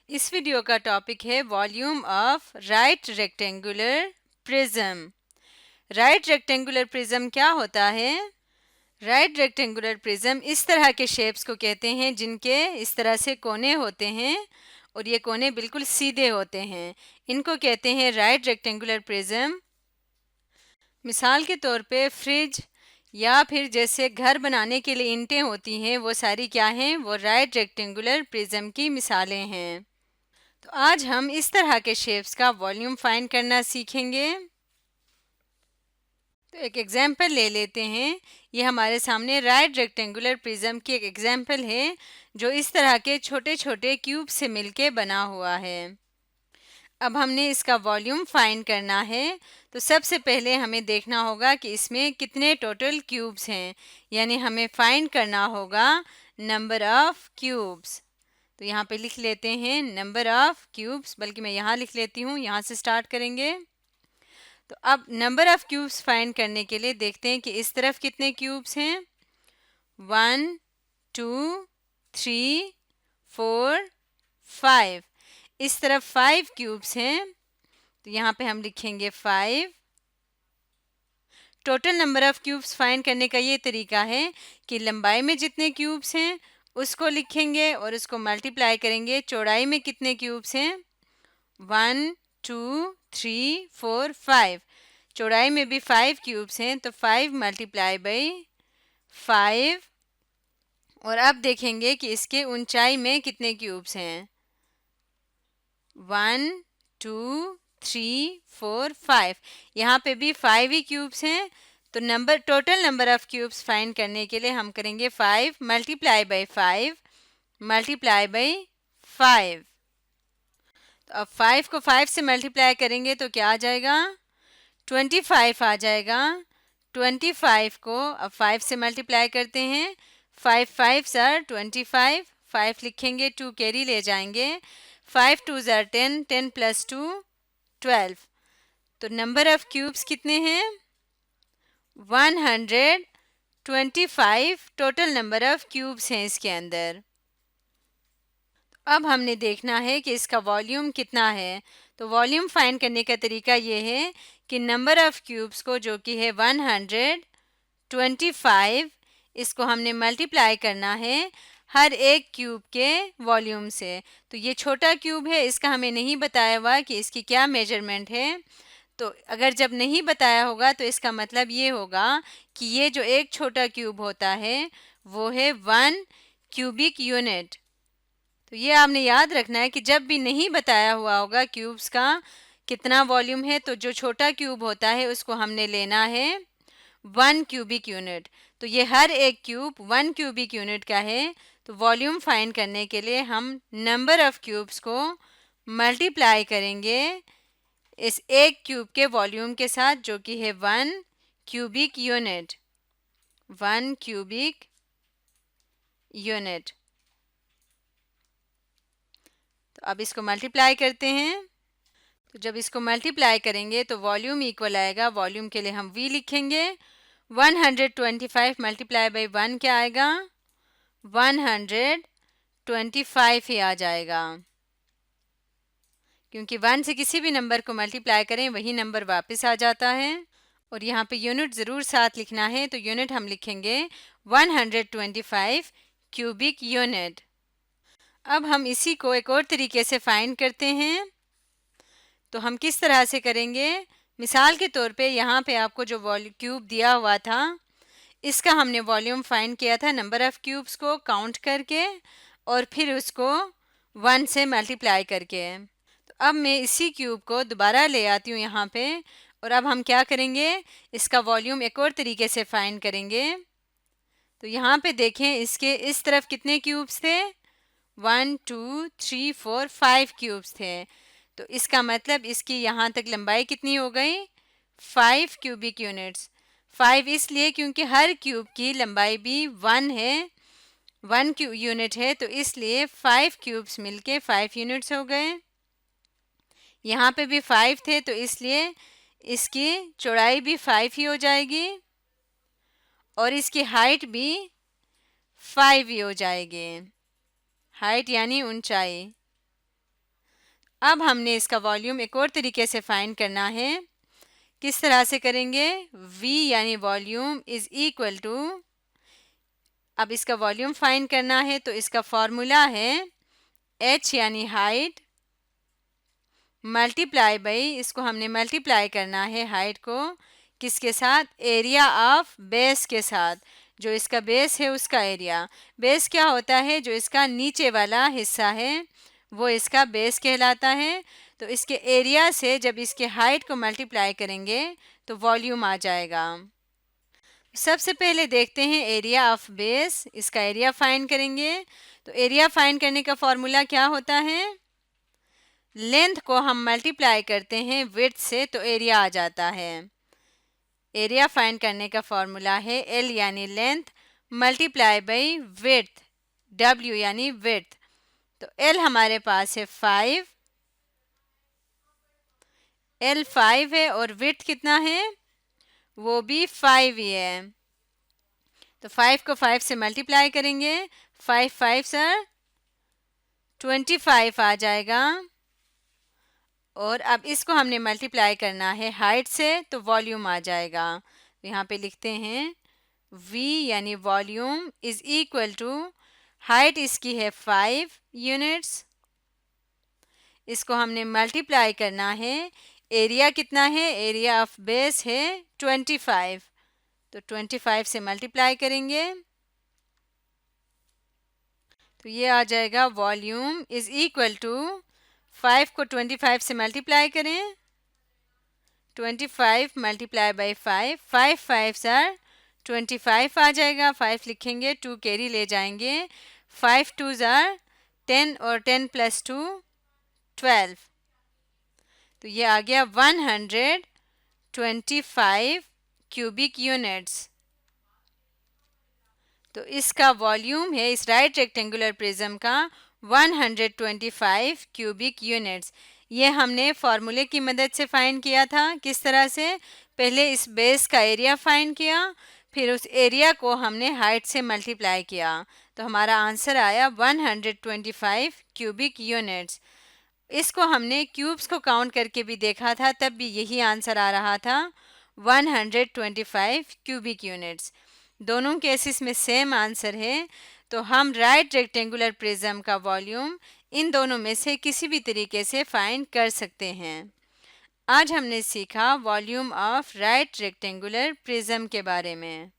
इस वीडियो का टॉपिक है volume of right rectangular prism. Right rectangular prism क्या होता है? राइट रेक्टेंगुलर प्रिज्म इस तरह के शेप्स को कहते हैं जिनके इस तरह से कोने होते हैं और ये कोने बिल्कुल सीधे होते हैं। इनको कहते हैं राइट रेक्टेंगुलर प्रिज्म। मिसाल के तौर पे फ्रिज या फिर जैसे घर बनाने के लिए ईंटें होती हैं, वो सारी क्या हैं? वो राइट रेक्टेंगुलर प्रिज्म की मिसालें हैं। तो आज हम इस तरह के शेप्स का वॉल्यूम फाइंड करना सीखेंगे। तो एक एग्जाम्पल ले लेते हैं। ये हमारे सामने राइट रेक्टेंगुलर प्रिज्म की एक एग्जाम्पल है जो इस तरह के छोटे छोटे क्यूब से मिलके बना हुआ है। अब हमने इसका वॉल्यूम फाइंड करना है। तो सबसे पहले हमें देखना होगा कि इसमें कितने टोटल क्यूब्स हैं, यानी हमें फाइंड करना होगा नंबर ऑफ क्यूब्स। तो यहाँ पे लिख लेते हैं नंबर ऑफ क्यूब्स, बल्कि मैं यहाँ लिख लेती हूँ, यहाँ से स्टार्ट करेंगे। तो अब नंबर ऑफ क्यूब्स फाइंड करने के लिए देखते हैं कि इस तरफ कितने क्यूब्स हैं। 1 2 3 4 5। इस तरफ 5 क्यूब्स हैं, तो यहाँ पे हम लिखेंगे 5। Total number of cubes find करने का ये तरीका है कि लंबाई में जितने क्यूब्स हैं उसको लिखेंगे और उसको मल्टीप्लाई करेंगे चौड़ाई में कितने क्यूब्स हैं। 1 2 3 4 5। चौड़ाई में भी 5 क्यूब्स हैं, तो 5 मल्टीप्लाई बाई 5। और अब देखेंगे कि इसके ऊंचाई में कितने क्यूब्स हैं। 1 2 3 4 5। यहाँ पे भी 5 ही क्यूब्स हैं। तो total number of cubes find करने के लिए हम करेंगे 5 मल्टीप्लाई बाई 5 मल्टीप्लाई बाई 5। तो अब 5 को 5 से मल्टीप्लाई करेंगे तो क्या आ जाएगा? 25 आ जाएगा। 25 को अब 5 से मल्टीप्लाई करते हैं। 5 5 सर 25। 5 लिखेंगे, 2 कैरी ले जाएंगे। 5 2 ज़र 10, 10 प्लस 2 12। तो नंबर ऑफ क्यूब्स कितने हैं? 125 टोटल नंबर ऑफ क्यूब्स हैं इसके अंदर। अब हमने देखना है कि इसका वॉल्यूम कितना है। तो वॉल्यूम फाइंड करने का तरीका ये है कि नंबर ऑफ क्यूब्स को, जो कि है 125, इसको हमने मल्टीप्लाई करना है हर एक क्यूब के वॉल्यूम से। तो ये छोटा क्यूब है, इसका हमें नहीं बताया हुआ कि इसकी क्या मेजरमेंट है। तो अगर जब नहीं बताया होगा तो इसका मतलब ये होगा कि ये जो एक छोटा क्यूब होता है वो है 1 क्यूबिक यूनिट। तो ये आपने याद रखना है कि जब भी नहीं बताया हुआ होगा क्यूब्स का कितना वॉल्यूम है, तो जो छोटा क्यूब होता है उसको हमने लेना है 1 क्यूबिक यूनिट। तो ये हर एक क्यूब 1 क्यूबिक यूनिट का है। तो वॉल्यूम फाइंड करने के लिए हम नंबर ऑफ क्यूब्स को मल्टीप्लाई करेंगे इस एक क्यूब के वॉल्यूम के साथ, जो कि है 1 क्यूबिक यूनिट। 1 cubic unit. तो अब इसको मल्टीप्लाई करते हैं। तो जब इसको मल्टीप्लाई करेंगे तो वॉल्यूम इक्वल आएगा, वॉल्यूम के लिए हम v लिखेंगे। 125 मल्टीप्लाई बाई 1 क्या आएगा? 125 ही आ जाएगा, क्योंकि 1 से किसी भी नंबर को मल्टीप्लाई करें वही नंबर वापस आ जाता है। और यहाँ पे यूनिट ज़रूर साथ लिखना है, तो यूनिट हम लिखेंगे 125 क्यूबिक यूनिट। अब हम इसी को एक और तरीके से फाइंड करते हैं। तो हम किस तरह से करेंगे? मिसाल के तौर पे यहाँ पे आपको जो क्यूब दिया हुआ था इसका हमने वॉल्यूम फाइंड किया था नंबर ऑफ़ क्यूब्स को काउंट करके और फिर उसको 1 से मल्टीप्लाई करके। तो अब मैं इसी क्यूब को दोबारा ले आती हूँ यहाँ पे, और अब हम क्या करेंगे? इसका वॉल्यूम एक और तरीके से फाइंड करेंगे। तो यहाँ पे देखें, इसके इस तरफ कितने क्यूब्स थे? 1 2 3 4 5 क्यूब्स थे। तो इसका मतलब इसकी यहाँ तक लंबाई कितनी हो गई? 5 क्यूबिक यूनिट्स। 5 इसलिए क्योंकि हर क्यूब की लंबाई भी 1 है, 1 यूनिट है, तो इसलिए 5 क्यूब्स मिलके 5 यूनिट्स हो गए। यहाँ पे भी 5 थे, तो इसलिए इसकी चौड़ाई भी 5 ही हो जाएगी और इसकी हाइट भी 5 ही हो जाएगी। हाइट यानी ऊंचाई। अब हमने इसका वॉल्यूम एक और तरीके से फाइंड करना है। किस तरह से करेंगे? V यानी वॉल्यूम इज इक्वल टू, अब इसका वॉल्यूम फाइंड करना है तो इसका फॉर्मूला है h यानी हाइट मल्टीप्लाई बाई, इसको हमने मल्टीप्लाई करना है हाइट को किसके साथ? एरिया ऑफ बेस के साथ। जो इसका बेस है उसका एरिया। बेस क्या होता है? जो इसका नीचे वाला हिस्सा है वो इसका बेस कहलाता है। तो इसके एरिया से जब इसके हाइट को मल्टीप्लाई करेंगे तो वॉल्यूम आ जाएगा। सबसे पहले देखते हैं एरिया ऑफ बेस, इसका एरिया फाइंड करेंगे। तो एरिया फाइंड करने का फॉर्मूला क्या होता है? लेंथ को हम मल्टीप्लाई करते हैं विड्थ से तो एरिया आ जाता है। एरिया फाइंड करने का फॉर्मूला है L यानी length multiply by width, W यानी विड्थ। तो L हमारे पास है 5, L 5 है और विड्थ कितना है? वो भी 5 ही है। तो 5 को 5 से मल्टीप्लाई करेंगे, 5 5 सर 25 आ जाएगा। और अब इसको हमने मल्टीप्लाई करना है हाइट से तो वॉल्यूम आ जाएगा। तो यहाँ पे लिखते हैं V यानी volume is equal to, height इसकी है 5 यूनिट्स, इसको हमने मल्टीप्लाई करना है। एरिया कितना है? एरिया ऑफ बेस है 25, तो 25 से मल्टीप्लाई करेंगे तो ये आ जाएगा वॉल्यूम इज इक्वल टू, 5 को 25 से मल्टीप्लाई करें, 25 मल्टीप्लाई बाई 5, 5 5 सर 25 आ जाएगा। 5 लिखेंगे, 2 कैरी ले जाएंगे, 5 2 ज़ार 10 और 10 प्लस 2 12। तो ये आ गया 125 क्यूबिक यूनिट्स। तो इसका वॉल्यूम है इस राइट रेक्टेंगुलर प्रिज्म का 125 क्यूबिक यूनिट्स। ये हमने फार्मूले की मदद से फाइंड किया था। किस तरह से? पहले इस बेस का एरिया फाइंड किया, फिर उस एरिया को हमने हाइट से मल्टीप्लाई किया तो हमारा आंसर आया 125 क्यूबिक यूनिट्स। इसको हमने क्यूब्स को काउंट करके भी देखा था, तब भी यही आंसर आ रहा था 125 क्यूबिक यूनिट्स। दोनों केसेस में सेम आंसर है। तो हम राइट रेक्टेंगुलर प्रिज्म का वॉल्यूम इन दोनों में से किसी भी तरीके से फाइंड कर सकते हैं। आज हमने सीखा volume of right rectangular prism के बारे में।